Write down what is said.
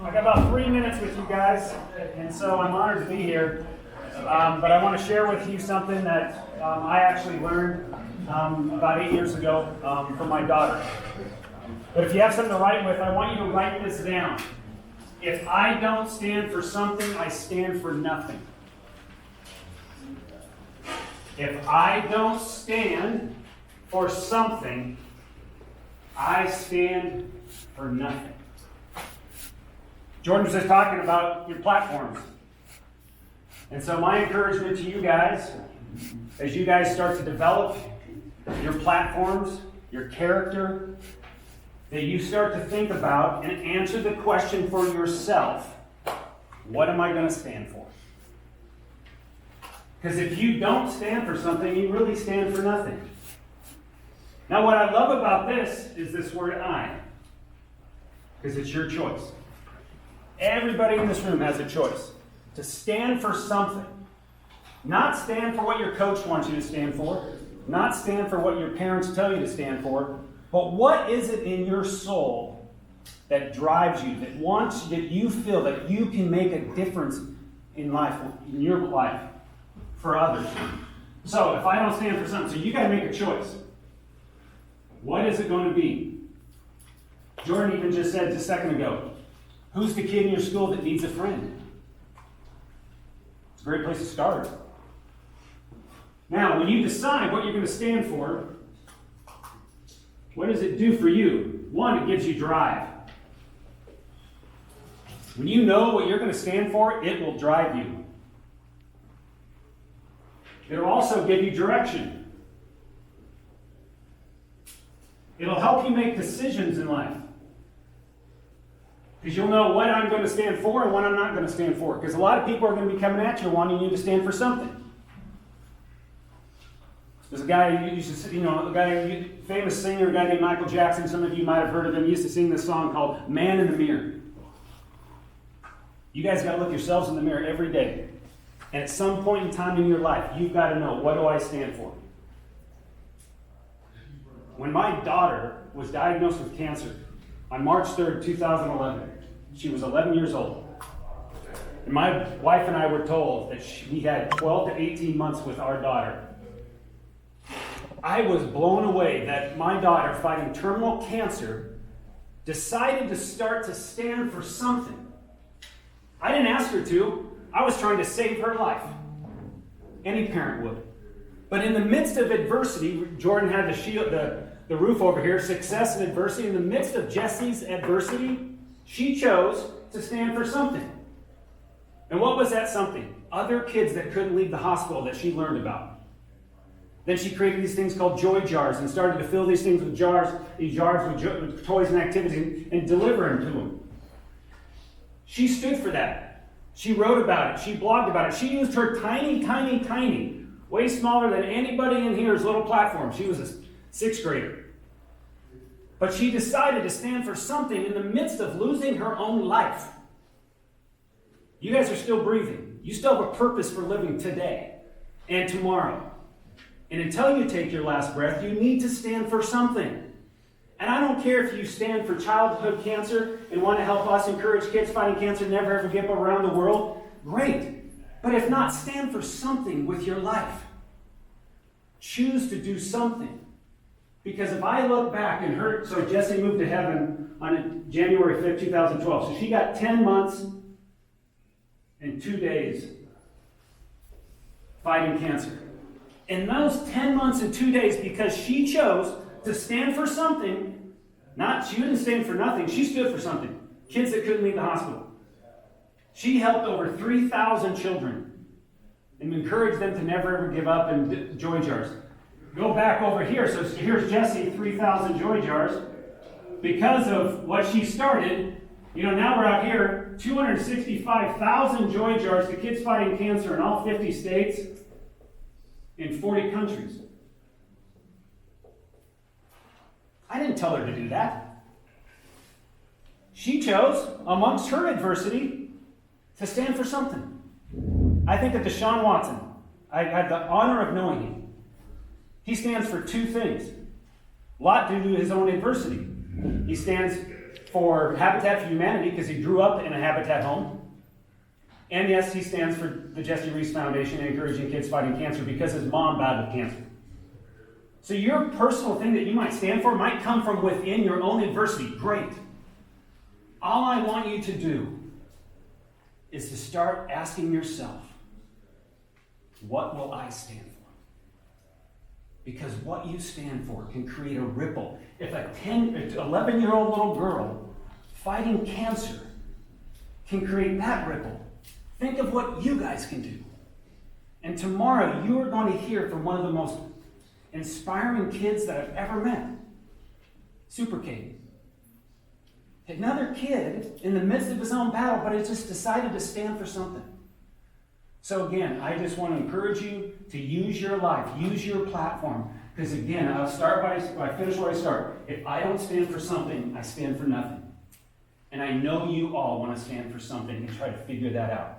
I got about 3 minutes with you guys, and so I'm honored to be here. But I want to share with you something that I actually learned about 8 years ago from my daughter. But if you have something to write with, I want you to write this down. If I don't stand for something, I stand for nothing. If I don't stand for something, I stand for nothing. Jordan was just talking about your platforms. And so my encouragement to you guys, as you guys start to develop your platforms, your character, that you start to think about and answer the question for yourself, what am I going to stand for? Because if you don't stand for something, you really stand for nothing. Now what I love about this is this word I, because it's your choice. Everybody in this room has a choice to stand for something. Not stand for what your coach wants you to stand for, not stand for what your parents tell you to stand for, but what is it in your soul that drives you, that you feel that you can make a difference in life, in your life, for others. So if I don't stand for something, so you got to make a choice. What is it going to be? Jordan even just said just a second ago, who's the kid in your school that needs a friend? It's a great place to start. Now, when you decide what you're going to stand for, what does it do for you? One, it gives you drive. When you know what you're going to stand for, it will drive you. It'll also give you direction. It'll help you make decisions in life. Because you'll know what I'm going to stand for and what I'm not going to stand for. Because a lot of people are going to be coming at you wanting you to stand for something. There's a guy who used to, famous singer, a guy named Michael Jackson. Some of you might have heard of him. He used to sing this song called Man in the Mirror. You guys got to look yourselves in the mirror every day. And at some point in time in your life, you've got to know, what do I stand for? When my daughter was diagnosed with cancer on March 3rd, 2011, she was 11 years old. And my wife and I were told that we had 12 to 18 months with our daughter. I was blown away that my daughter, fighting terminal cancer, decided to start to stand for something. I didn't ask her to. I was trying to save her life. Any parent would. But in the midst of adversity, Jordan had the roof over here, success and adversity. In the midst of Jessie's adversity, she chose to stand for something. And what was that something? Other kids that couldn't leave the hospital that she learned about. Then she created these things called joy jars and started to fill these things with these jars with toys and activities and deliver them to them. She stood for that. She wrote about it. She blogged about it. She used her tiny, way smaller than anybody in here's little platform. She was a 6th grader. But she decided to stand for something in the midst of losing her own life. You guys are still breathing. You still have a purpose for living today and tomorrow. And until you take your last breath, you need to stand for something. And I don't care if you stand for childhood cancer and want to help us encourage kids fighting cancer never ever give up around the world. Great. But if not, stand for something with your life. Choose to do something. Because if I look back and her, so Jessie moved to heaven on January 5th, 2012. So she got 10 months and 2 days fighting cancer. In those 10 months and 2 days, because she chose to stand for something, she didn't stand for nothing, she stood for something. Kids that couldn't leave the hospital. She helped over 3,000 children and encouraged them to never ever give up in joy jars. Go back over here. So here's Jessie, 3,000 joy jars. Because of what she started, now we're out here, 265,000 joy jars to kids fighting cancer in all 50 states. In 40 countries. I didn't tell her to do that. She chose, amongst her adversity, to stand for something. I think that Deshaun Watson, I had the honor of knowing him. He stands for 2 things. A lot due to his own adversity. He stands for Habitat for Humanity because he grew up in a Habitat home. And yes, he stands for the Jessie Rees Foundation, encouraging kids fighting cancer because his mom battled cancer. So your personal thing that you might stand for might come from within your own adversity. Great. All I want you to do is to start asking yourself, what will I stand for? Because what you stand for can create a ripple. If a 11-year-old little girl fighting cancer can create that ripple, think of what you guys can do. And tomorrow you are going to hear from one of the most inspiring kids that I've ever met. Super Kate. Another kid in the midst of his own battle, but he just decided to stand for something. So again, I just want to encourage you to use your life, use your platform. Because again, I finish where I start. If I don't stand for something, I stand for nothing. And I know you all want to stand for something and try to figure that out.